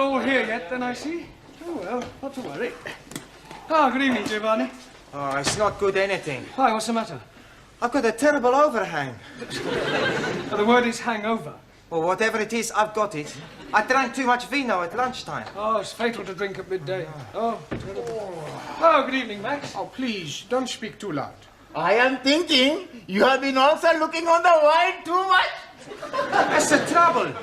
all here yet, then, I see. Oh, well, not to worry. Oh, good evening, Giovanni. Oh, it's not good anything. Why, what's the matter? I've got a terrible overhang. Oh, the word is hangover. Well, whatever it is, I've got it. I drank too much vino at lunchtime. Oh, it's fatal to drink at midday. Oh, terrible. Oh, good evening, Max. Oh, please, don't speak too loud. I am thinking you have been also looking on the wine too much. That's the trouble.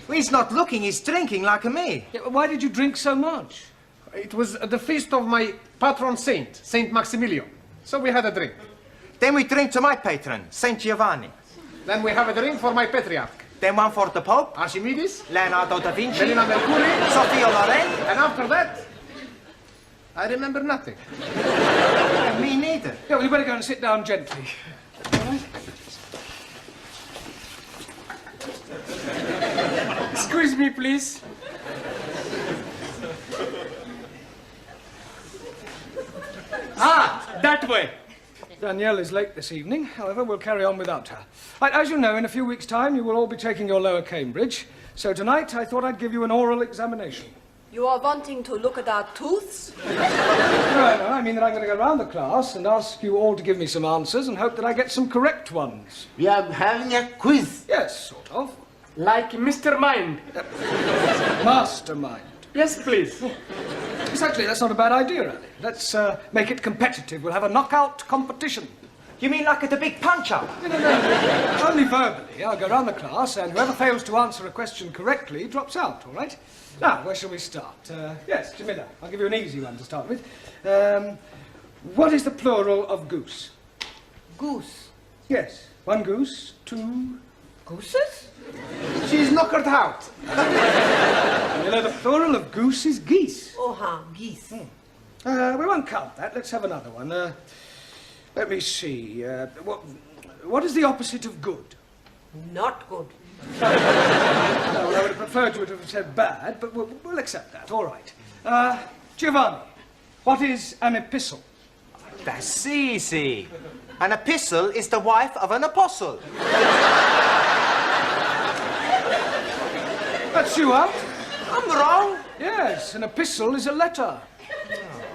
He's not looking, he's drinking like me. Yeah, why did you drink so much? It was the feast of my patron saint, Saint Maximilian. So we had a drink. Then we drink to my patron, Saint Giovanni. Then we have a drink for my patriarch. Then one for the Pope, Archimedes, Leonardo da Vinci, Melina Mercury, Sophia Loren. and after that, I remember nothing. Me neither. Yeah, well, you better go and sit down gently. All right? Excuse me, please. That way. Danielle is late this evening. However, we'll carry on without her. Right, as you know, in a few weeks' time, you will all be taking your lower Cambridge. So tonight, I thought I'd give you an oral examination. You are wanting to look at our tooths? No, I mean that I'm going to go around the class and ask you all to give me some answers and hope that I get some correct ones. We are having a quiz. Yes, sort of. Like Mr. Mind. Mastermind. Yes, please. Yes, actually, that's not a bad idea, Ali. Let's make it competitive. We'll have a knockout competition. You mean like at a big punch-up? No. Only verbally. I'll go around the class, and whoever fails to answer a question correctly drops out, all right? Now, where shall we start? Yes, Jamila, I'll give you an easy one to start with. What is the plural of goose? Goose. Yes, one goose, two... Gooses? She's knockered out. Jamila, the plural of goose is geese. Oh, geese. We won't count that. Let's have another one. Let me see. What is the opposite of good? Not good. No, well, I would have preferred you to have said bad, but we'll accept that. All right. Giovanni, what is an epistle? That's easy. An epistle is the wife of an apostle. That's you out. I'm wrong. Yes, an epistle is a letter.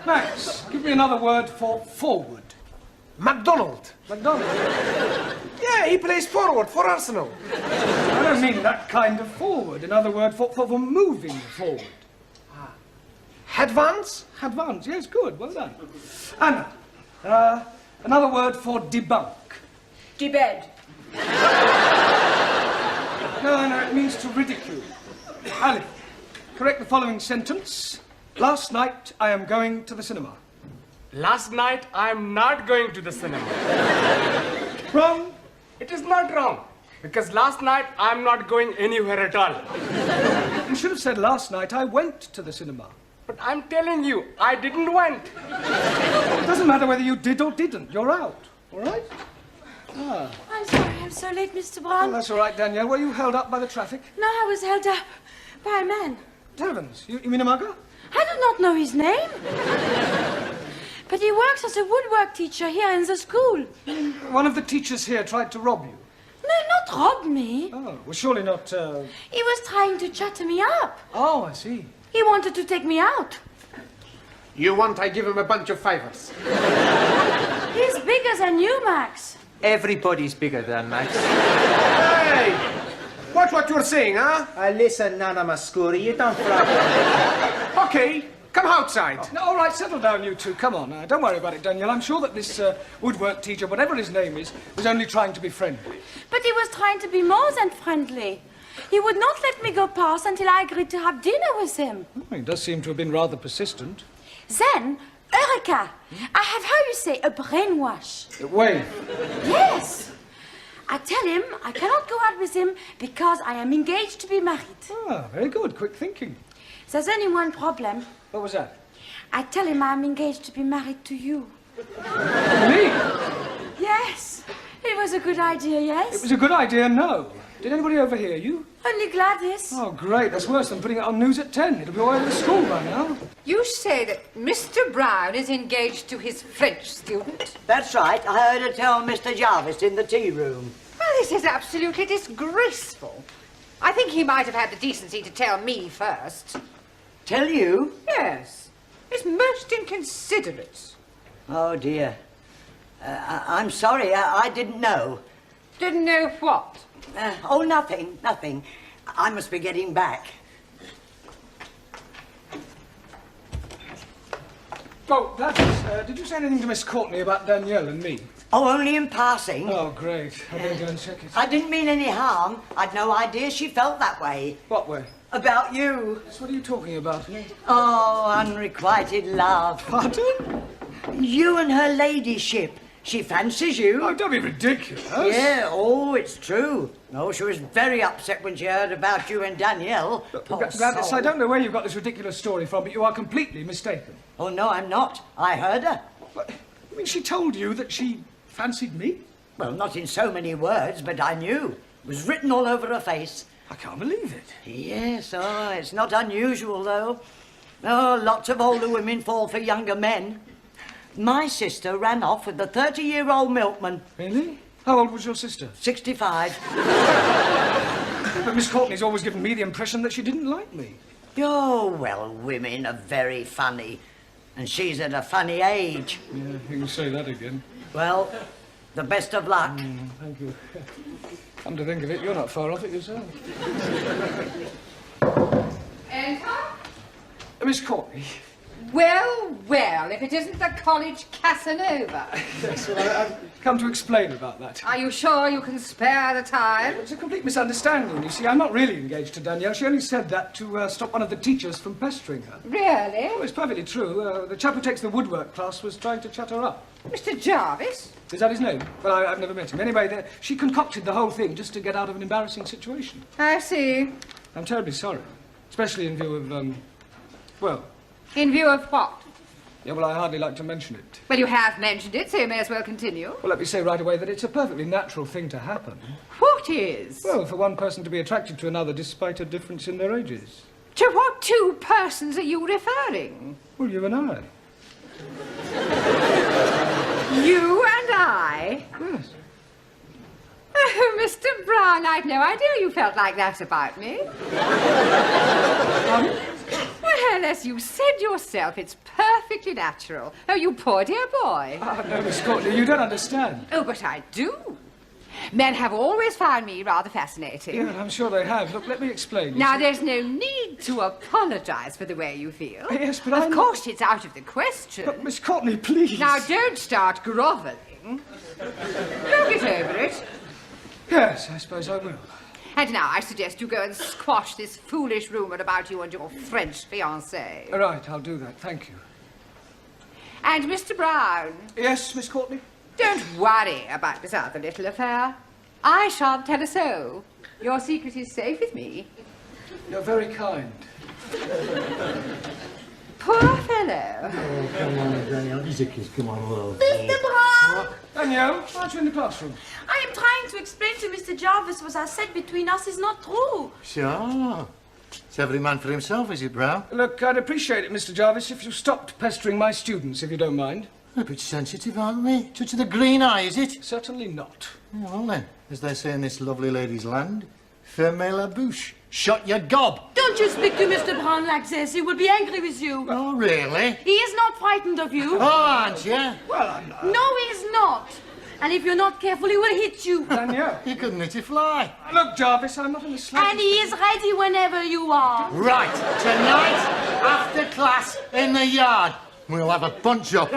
Max, give me another word for forward. MacDonald. MacDonald. Yeah, he plays forward for Arsenal. I don't mean that kind of forward. Another word for moving forward. Advance? Advance, yes, good, well done. Anna, another word for debunk. Debed. No, it means to ridicule. Ali, correct the following sentence. Last night, I am going to the cinema. Last night, I'm not going to the cinema. Wrong. It is not wrong. Because last night, I'm not going anywhere at all. You should have said last night I went to the cinema. But I'm telling you, I didn't went. It doesn't matter whether you did or didn't. You're out. All right? I'm sorry I'm so late, Mr. Brown. Well, that's all right, Danielle. Were you held up by the traffic? No, I was held up by a man. Heavens, you mean a mugger? I do not know his name. But he works as a woodwork teacher here in the school. One of the teachers here tried to rob you. No, not rob me. Oh, well, surely not, He was trying to chatter me up. Oh, I see. He wanted to take me out. You want I give him a bunch of fivers? He's bigger than you, Max. Everybody's bigger than Max. Hey! Watch what you're saying, huh? Listen, Nana Mascuri, you don't fly. Okay, come outside. No, all right, settle down, you two. Come on. Don't worry about it, Danielle. I'm sure that this woodwork teacher, whatever his name is, was only trying to be friendly. But he was trying to be more than friendly. He would not let me go past until I agreed to have dinner with him. Oh, he does seem to have been rather persistent. Then, Eureka! I have, how you say, a brainwash. Wait. Yes. I tell him I cannot go out with him because I am engaged to be married. Ah, very good. Quick thinking. There's only one problem. What was that? I tell him I'm engaged to be married to you. Me? Yes. It was a good idea, yes? It was a good idea, no. Did anybody overhear you? Only Gladys. Oh, great. That's worse than putting it on news at 10. It'll be all over the school by now. You say that Mr. Brown is engaged to his French student? That's right. I heard her tell Mr. Jarvis in the tea room. Well, this is absolutely disgraceful. I think he might have had the decency to tell me first. Tell you? Yes. It's most inconsiderate. Oh, dear. I'm sorry, I didn't know. Didn't know what? Oh, nothing. I must be getting back. Oh, Gladys, did you say anything to Miss Courtney about Danielle and me? Oh, only in passing. Oh, great. I better go and check it. I didn't mean any harm. I'd no idea she felt that way. What way? About you. So what are you talking about? Oh, unrequited love. Pardon? You and her ladyship. She fancies you. Oh, don't be ridiculous. Yeah, oh, it's true. No, she was very upset when she heard about you and Danielle. Poor Gladys, soul. I don't know where you've got this ridiculous story from, but you are completely mistaken. Oh, no, I'm not. I heard her. What? I mean, she told you that she fancied me? Well, not in so many words, but I knew. It was written all over her face. I can't believe it. Yes, oh, it's not unusual, though. Oh, lots of older women fall for younger men. My sister ran off with the 30-year-old milkman. Really? How old was your sister? 65. But Miss Courtney's always given me the impression that she didn't like me. Oh, well, women are very funny. And she's at a funny age. Yeah, you can say that again. Well, the best of luck. Thank you. Come to think of it, you're not far off it yourself. Enter? Miss Courtney. Well, well, if it isn't the college Casanova. Yes, well, I've come to explain about that. Are you sure you can spare the time? It's a complete misunderstanding, you see. I'm not really engaged to Danielle. She only said that to stop one of the teachers from pestering her. Really? Oh, it's perfectly true. The chap who takes the woodwork class was trying to chat her up. Mr. Jarvis? Is that his name? Well, I've never met him. Anyway, she concocted the whole thing just to get out of an embarrassing situation. I see. I'm terribly sorry. Especially in view of, well... In view of what? Yeah, well, I hardly like to mention it. Well, you have mentioned it, so you may as well continue. Well, let me say right away that it's a perfectly natural thing to happen. What is? Well, for one person to be attracted to another despite a difference in their ages. To what two persons are you referring? Well, you and I. You and I? Yes. Oh, Mr. Brown, I'd no idea you felt like that about me. Well, as you said yourself, it's perfectly natural. Oh, you poor dear boy. No, Miss Courtney, you don't understand. Oh, but I do. Men have always found me rather fascinating. Yeah, I'm sure they have. Look, let me explain. You Now, see- there's no need to apologise for the way you feel. Yes, but Of I'm- course, it's out of the question. But, Miss Courtney, please. Now, don't start grovelling. You'll get over it. Yes, I suppose I will. And now I suggest you go and squash this foolish rumour about you and your French fiancée. All right, I'll do that. Thank you. And Mr. Brown, Yes, Miss Courtney? don't worry about this other little affair. I shan't tell a soul. Your secret is safe with me. You're very kind. Poor fellow. Oh, come on, Danielle. He's a kiss. Come on, love. Mr. Brown! Danielle, aren't you in the classroom? I am trying to explain to Mr. Jarvis what I said between us is not true. Sure. It's every man for himself, is it, Brown? Look, I'd appreciate it, Mr. Jarvis, if you stopped pestering my students, if you don't mind. A bit sensitive, aren't we? Touch of the green eye, is it? Certainly not. Well, then, as they say in this lovely lady's land, fermez la bouche. Shut your gob. Don't you speak to Mr. Brown like this. He will be angry with you. Oh, really? He is not frightened of you. Oh, aren't you? Well, I'm not. No, he is not. And if you're not careful, he will hit you. Danielle. You couldn't hit a fly. Look, Jarvis, I'm not in the slightest... And he is ready whenever you are. Right, tonight, after class, in the yard, we'll have a punch-up.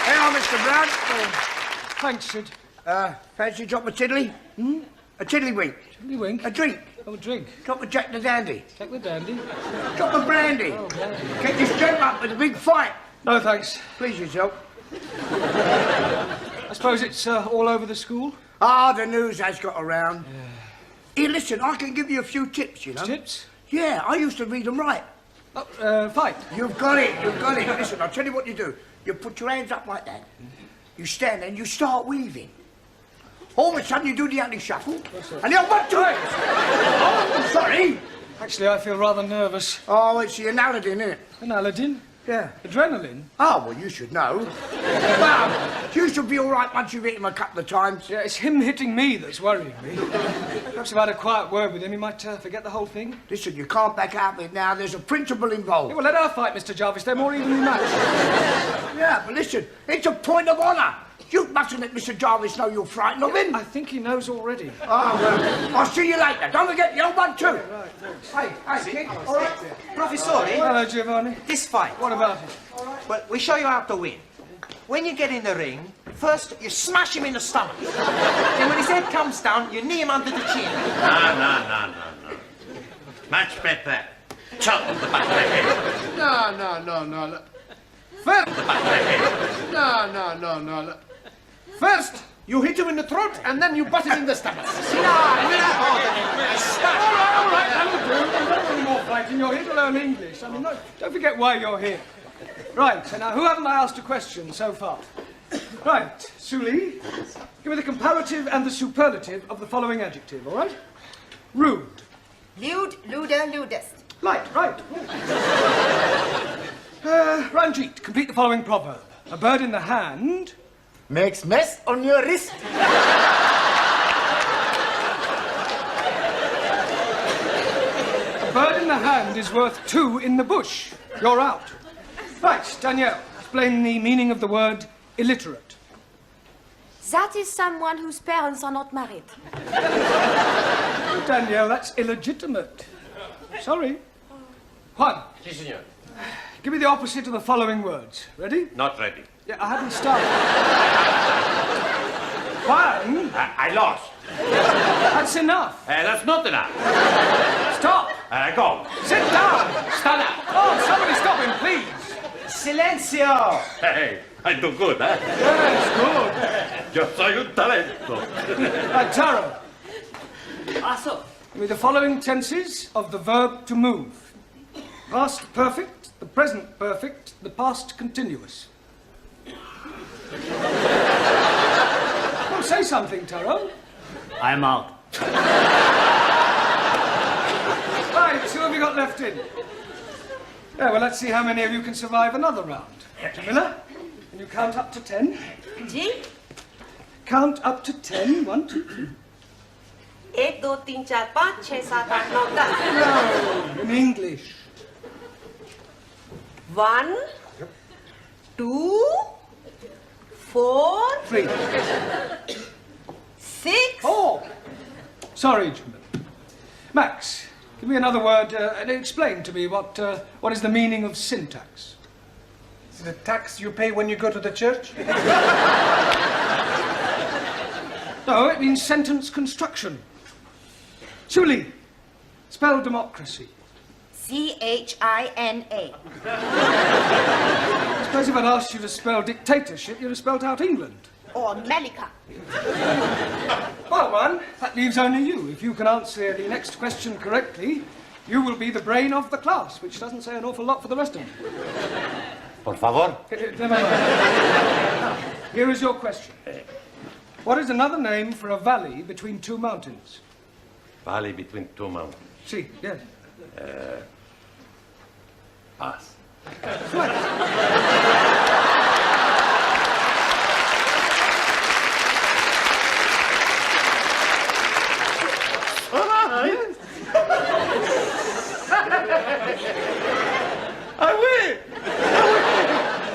Hello, Mr. Brown. Thanks, Sid. Fancy a drop of tiddly? A tiddlywink. Tiddly wink. A drink. Oh, a drink. Drop of Jack the Dandy. Take the dandy. Drop of brandy. Get this joke up with a big fight. No, thanks. Please yourself. I suppose it's all over the school? Ah, the news has got around. Here, listen, I can give you a few tips, you know. Tips? Yeah, I used to read them right. Oh, fight. You've got it, you've got it. Listen, I'll tell you what you do. You put your hands up like that. You stand there and you start weaving. All of a sudden you do the ugly shuffle. And then 1, 2... Oh, sorry. Actually, I feel rather nervous. Oh, it's the Aladdin, isn't it? An Aladdin? Yeah. Adrenaline? Oh, well, you should know. Well, you should be all right once you've hit him a couple of times. Yeah, it's him hitting me that's worrying me. Perhaps if I had a quiet word with him, he might forget the whole thing. Listen, you can't back out of it now. There's a principle involved. Yeah, well, let her fight, Mr. Jarvis. They're more evenly matched. Yeah, but listen, it's a point of honour. You mustn't let Mr. Jarvis know you're frightened of him. I think he knows already. Oh, well, I'll see you later. Don't forget the old one, too. Right, thanks. Hey, kid. All right. Professore, Hello, Giovanni. this fight. What about it? Well, we show you how to win. When you get in the ring, first you smash him in the stomach. Then when his head comes down, you knee him under the chin. No. Much better. Chop the back of the head. No. First, no. First, you hit him in the throat, and then you butt him in the stomach. All right, that'll do. Don't any more fighting. You're here to learn English. I mean, no, don't forget why you're here. Right, so now, who haven't I asked a question so far? Right, Suli, give me the comparative and the superlative of the following adjective, all right? Rude. Lewd, lewder, lewdest. Right. Ranjit, complete the following proverb. A bird in the hand... Makes mess on your wrist. A bird in the hand is worth 2 in the bush. You're out. Right, Danielle, explain the meaning of the word illiterate. That is someone whose parents are not married. Danielle, that's illegitimate. Sorry. Juan, Si, senor. give me the opposite of the following words. Ready? Not ready. Yeah, I hadn't started. Juan, I lost. that's enough. That's not enough. Stop. Go. Sit down. Stand up. Oh, somebody stop him, please. Silencio! Hey, I do good, eh? Yes, Yo soy un talento. good. Right, Taro, Also, give me the following tenses of the verb to move. Past perfect, the present perfect, the past continuous. Oh, say something, Taro. I'm out. Right, who have you got left in? Yeah, well, let's see how many of you can survive another round. Camilla, can you count up to 10? Ji Count up to 10. 1, 2, 3. 1 2 3 4 5 6 7 8 9 10 No, in English. 1 2 4 3. 6 4. Sorry, Jamila. Max, give me another word and explain to me what is the meaning of syntax. It's the tax you pay when you go to the church? No, it means sentence construction. Suli, spell democracy. CHINA. I suppose if I'd asked you to spell dictatorship, you'd have spelled out England. Or America. Well, man, that leaves only you. If you can answer the next question correctly, you will be the brain of the class, which doesn't say an awful lot for the rest of them. Por favor. Never mind. Now, here is your question. What is another name for a valley between 2 mountains? Valley between two mountains. See, yes. Pass. That's right. I win!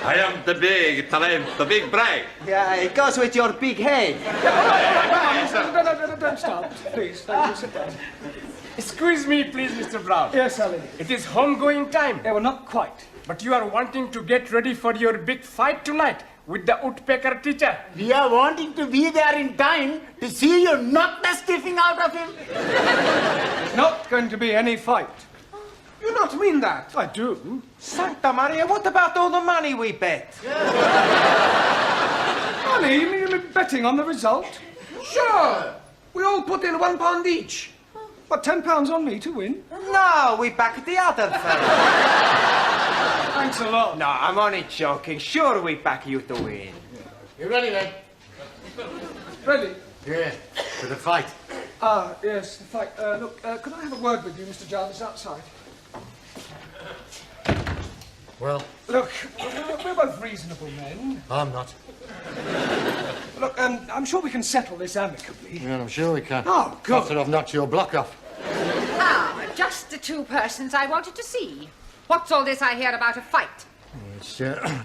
I am the big talent, the big brain. Yeah, it goes with your big head. No, don't start, please. Don't sit down. Excuse me, please, Mr. Brown. Yes, Ali. It is homegoing time, Yeah, well, not quite. but you are wanting to get ready for your big fight tonight with the woodpecker teacher. We are wanting to be there in time to see you knock the stiffing out of him. There's not going to be any fight. You don't mean that? I do. Santa Maria, what about all the money we bet? Ali, you mean you're betting on the result? Sure. We all put in £1 each. What, £10 on me to win? No, we back the other fella. Thanks a lot. No, I'm only joking. Sure, we back you to win. You ready then? Ready? Yeah, for the fight. Ah, yes, the fight. Look, could I have a word with you, Mr. Jarvis, outside? Well, Look, we're both reasonable men. I'm not. Look, I'm sure we can settle this amicably. Yeah, I'm sure we can. Oh, good. After I've knocked your block off. Ah, just the two persons I wanted to see. What's all this I hear about a fight? It's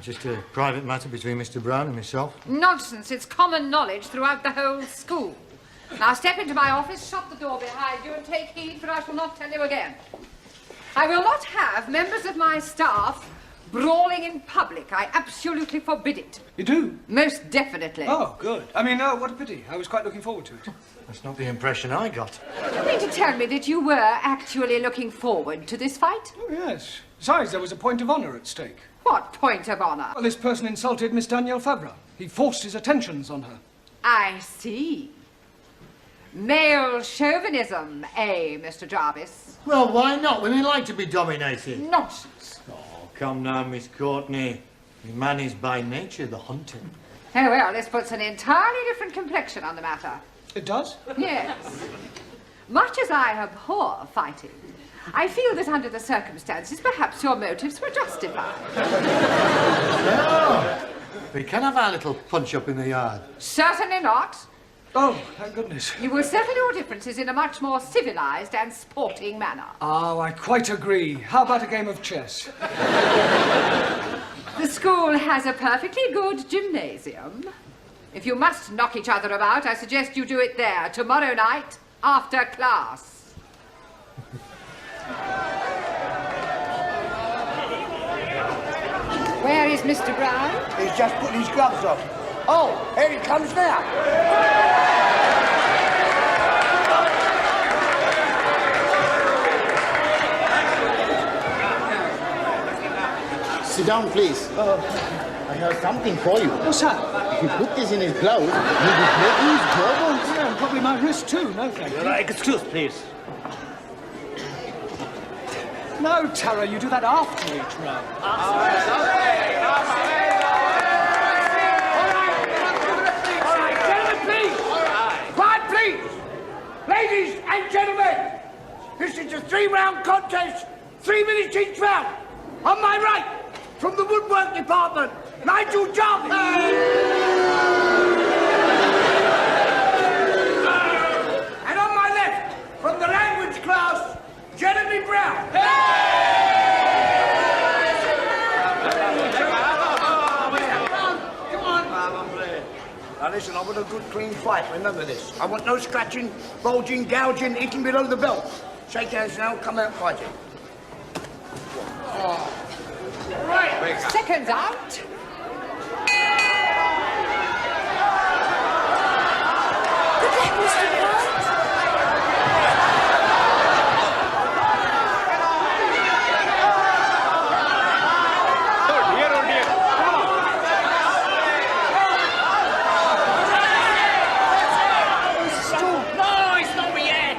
just a private matter between Mr. Brown and myself. Nonsense. It's common knowledge throughout the whole school. Now step into my office, shut the door behind you, and take heed, for I shall not tell you again. I will not have members of my staff brawling in public. I absolutely forbid it. You do? Most definitely. Oh, good. I mean, what a pity. I was quite looking forward to it. That's not the impression I got. You mean to tell me that you were actually looking forward to this fight? Oh, yes. Besides, there was a point of honour at stake. What point of honour? Well, this person insulted Miss Danielle Favre. He forced his attentions on her. I see. Male chauvinism, eh, Mr. Jarvis? Well, why not? Women like to be dominated. Nonsense. Oh, come now, Miss Courtney. Man is by nature the hunter. Oh, well, this puts an entirely different complexion on the matter. It does? Yes. Much as I abhor fighting, I feel that under the circumstances, perhaps your motives were justified. No. We can have our little punch-up in the yard. Certainly not. Oh, thank goodness. You will settle your differences in a much more civilized and sporting manner. Oh, I quite agree. How about a game of chess? The school has a perfectly good gymnasium. If you must knock each other about, I suggest you do it there tomorrow night after class. Where is Mr. Brown? He's just putting his gloves on. Oh, here he comes now. Sit down, please. I have something for you. What's that? If you put this in his blouse, you'll be breaking his jawbones. Yeah, and probably my wrist too. No, thank you. Excuse, please. No, Tara, you do that after each round. All right, gentlemen, please. Quiet, please. Ladies and gentlemen, this is a 3-round contest, 3 minutes each round. On my right, from the woodwork department, Nigel Jarvis. And on my left, from the language class, Jeremy Brown. Now listen, I want a good clean fight, remember this. I want no scratching, bulging, gouging, hitting below the belt. Shake hands now, come out fighting. Right, seconds out. Good luck, Mr. Brown. No, it's not me yet.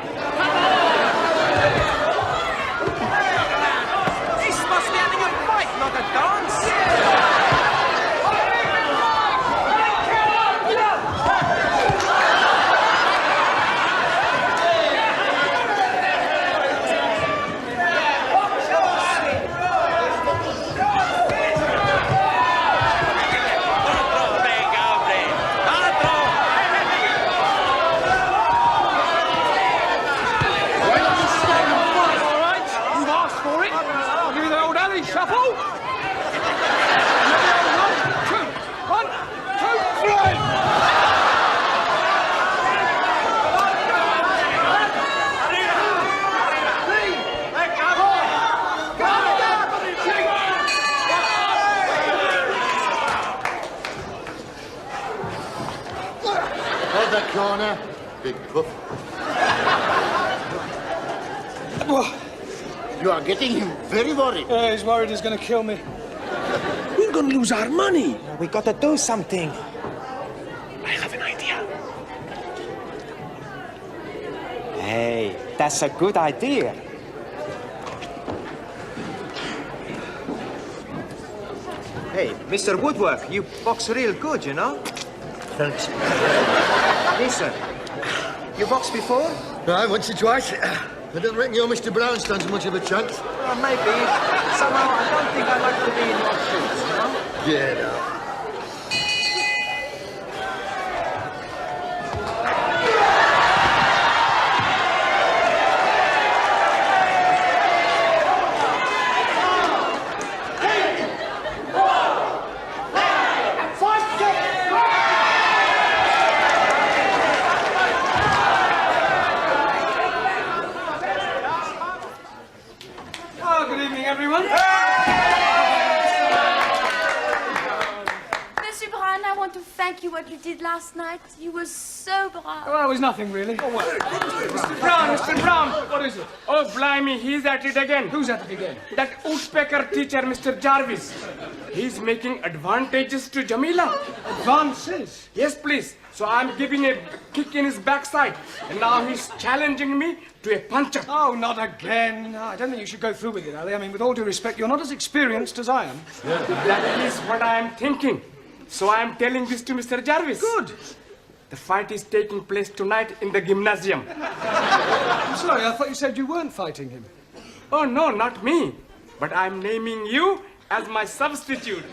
This must be having a fight, not a dance. All right, you've asked for it. I'll give you the old alley shuffle. One, two, three. Hold that corner. Big puff. You are getting him very worried. He's worried he's going to kill me. We're gonna lose our money. We gotta do something. I have an idea. Hey, that's a good idea. Hey, Mr. Woodwork, you box real good, you know? Thanks. Listen, you boxed before? Right, once or twice. I don't reckon your Mr. Brown stands much of a chance. Well, maybe. Somehow, I don't think I'd like to be in your shoes, you know? Get up. Good evening, everyone. Monsieur Brown, I want to thank you what you did last night. You were so brave. Well, it was nothing, really. Oh, well. Mr. Brown. What is it? Oh, blimey, he's at it again. Who's at it again? That woodpecker teacher, Mr. Jarvis. He's making advantages to Jamila. Advances? Yes, please. So I'm giving a kick in his backside. And now he's challenging me to a punch-up. Oh, not again. No, I don't think you should go through with it, Ali. I mean, with all due respect, you're not as experienced as I am. That is what I'm thinking. So I'm telling this to Mr. Jarvis. Good. The fight is taking place tonight in the gymnasium. I'm sorry, I thought you said you weren't fighting him. Oh, no, not me. But I'm naming you as my substitute.